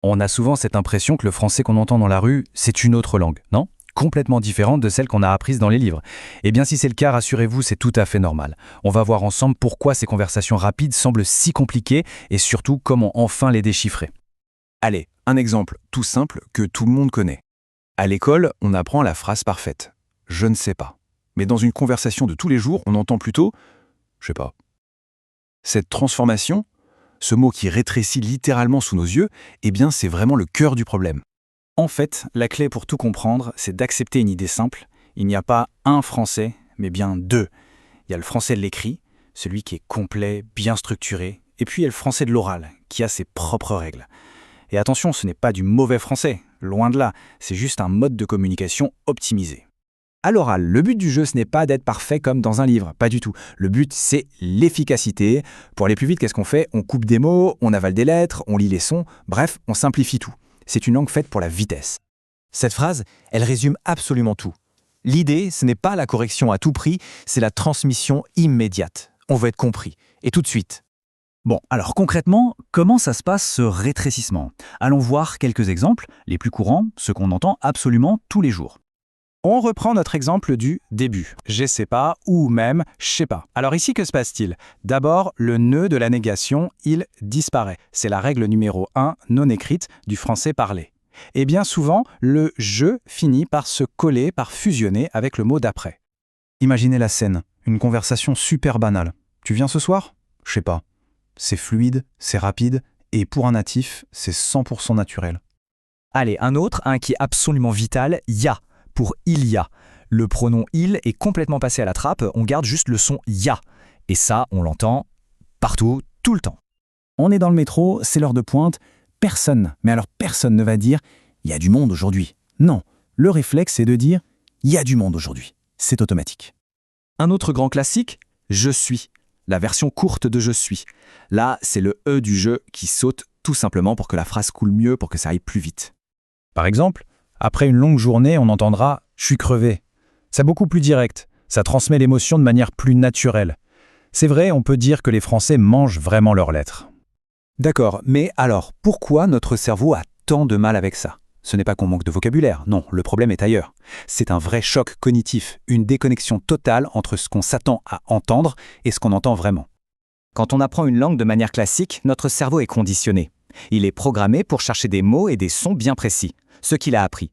On a souvent cette impression que le français qu'on entend dans la rue, c'est une autre langue, non? Complètement différente de celle qu'on a apprise dans les livres. Eh bien si c'est le cas, rassurez-vous, c'est tout à fait normal. On va voir ensemble pourquoi ces conversations rapides semblent si compliquées et surtout comment enfin les déchiffrer. Allez, un exemple tout simple que tout le monde connaît. À l'école, on apprend la phrase parfaite. Je ne sais pas. Mais dans une conversation de tous les jours, on entend plutôt je sais pas. Cette transformation, ce mot qui rétrécit littéralement sous nos yeux, eh bien c'est vraiment le cœur du problème. En fait, la clé pour tout comprendre, c'est d'accepter une idée simple. Il n'y a pas un français, mais bien deux. Il y a le français de l'écrit, celui qui est complet, bien structuré, et puis il y a le français de l'oral, qui a ses propres règles. Et attention, ce n'est pas du mauvais français, loin de là, c'est juste un mode de communication optimisé. À l'oral, le but du jeu, ce n'est pas d'être parfait comme dans un livre, pas du tout. Le but, c'est l'efficacité. Pour aller plus vite, qu'est-ce qu'on fait? On coupe des mots, on avale des lettres, on lit les sons, bref, on simplifie tout. C'est une langue faite pour la vitesse. Cette phrase, elle résume absolument tout. L'idée, ce n'est pas la correction à tout prix, c'est la transmission immédiate. On veut être compris, et tout de suite. Bon, alors concrètement, comment ça se passe ce rétrécissement? Allons voir quelques exemples, les plus courants, ceux qu'on entend absolument tous les jours. On reprend notre exemple du début. Je sais pas ou même je sais pas. Alors ici, que se passe-t-il? D'abord, le nœud de la négation, il disparaît. C'est la règle numéro 1 non écrite du français parlé. Et bien souvent, le « je » finit par se coller, par fusionner avec le mot d'après. Imaginez la scène, une conversation super banale. Tu viens ce soir? Je sais pas. C'est fluide, c'est rapide, et pour un natif, c'est 100% naturel. Allez, un autre, un qui est absolument vital, ya. Pour il y a. Le pronom il est complètement passé à la trappe, on garde juste le son ya. Et ça, on l'entend partout, tout le temps. On est dans le métro, c'est l'heure de pointe, personne, mais alors personne ne va dire « il y a du monde aujourd'hui ». Non, le réflexe c'est de dire « il y a du monde aujourd'hui ». C'est automatique. Un autre grand classique, je suis. La version courte de je suis. Là, c'est le E du je qui saute tout simplement pour que la phrase coule mieux, pour que ça aille plus vite. Par exemple, après une longue journée, on entendra « je suis crevé ». C'est beaucoup plus direct, ça transmet l'émotion de manière plus naturelle. C'est vrai, on peut dire que les Français mangent vraiment leurs lettres. D'accord, mais alors, pourquoi notre cerveau a tant de mal avec ça? Ce n'est pas qu'on manque de vocabulaire, non, le problème est ailleurs. C'est un vrai choc cognitif, une déconnexion totale entre ce qu'on s'attend à entendre et ce qu'on entend vraiment. Quand on apprend une langue de manière classique, notre cerveau est conditionné. Il est programmé pour chercher des mots et des sons bien précis, ce qu'il a appris.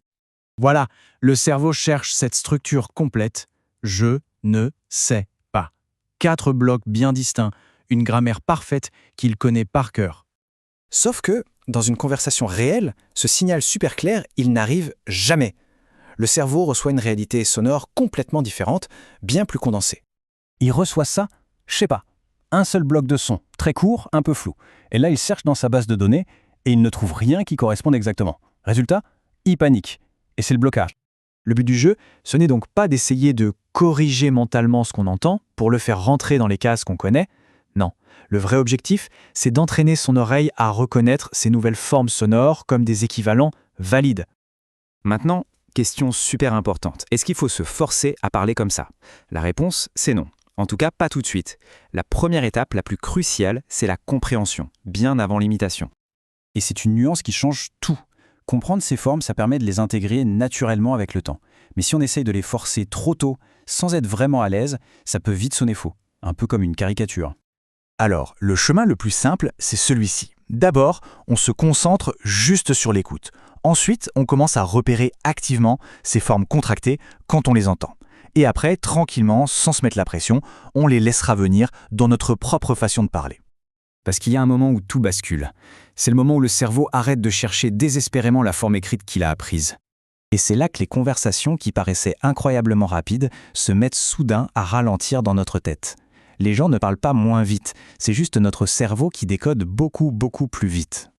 Voilà, le cerveau cherche cette structure complète. Je ne sais pas. 4 blocs bien distincts, une grammaire parfaite qu'il connaît par cœur. Sauf que, dans une conversation réelle, ce signal super clair, il n'arrive jamais. Le cerveau reçoit une réalité sonore complètement différente, bien plus condensée. Il reçoit ça, je sais pas, un seul bloc de son, très court, un peu flou. Et là, il cherche dans sa base de données et il ne trouve rien qui corresponde exactement. Résultat, il panique. Et c'est le blocage. Le but du jeu, ce n'est donc pas d'essayer de corriger mentalement ce qu'on entend pour le faire rentrer dans les cases qu'on connaît. Non, le vrai objectif, c'est d'entraîner son oreille à reconnaître ces nouvelles formes sonores comme des équivalents valides. Maintenant, question super importante. Est-ce qu'il faut se forcer à parler comme ça? La réponse, c'est non. En tout cas, pas tout de suite. La première étape, la plus cruciale, c'est la compréhension, bien avant l'imitation. Et c'est une nuance qui change tout. Comprendre ces formes, ça permet de les intégrer naturellement avec le temps. Mais si on essaye de les forcer trop tôt, sans être vraiment à l'aise, ça peut vite sonner faux, un peu comme une caricature. Alors, le chemin le plus simple, c'est celui-ci. D'abord, on se concentre juste sur l'écoute. Ensuite, on commence à repérer activement ces formes contractées quand on les entend. Et après, tranquillement, sans se mettre la pression, on les laissera venir dans notre propre façon de parler. Parce qu'il y a un moment où tout bascule. C'est le moment où le cerveau arrête de chercher désespérément la forme écrite qu'il a apprise. Et c'est là que les conversations qui paraissaient incroyablement rapides se mettent soudain à ralentir dans notre tête. Les gens ne parlent pas moins vite, c'est juste notre cerveau qui décode beaucoup plus vite.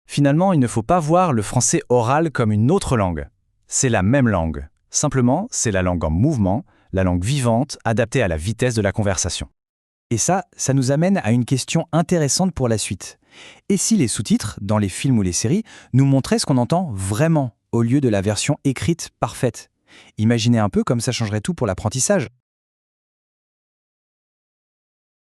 Finalement, il ne faut pas voir le français oral comme une autre langue. C'est la même langue. Simplement, c'est la langue en mouvement, la langue vivante, adaptée à la vitesse de la conversation. Et ça nous amène à une question intéressante pour la suite. Et si les sous-titres, dans les films ou les séries, nous montraient ce qu'on entend vraiment, au lieu de la version écrite parfaite? Imaginez un peu comme ça changerait tout pour l'apprentissage.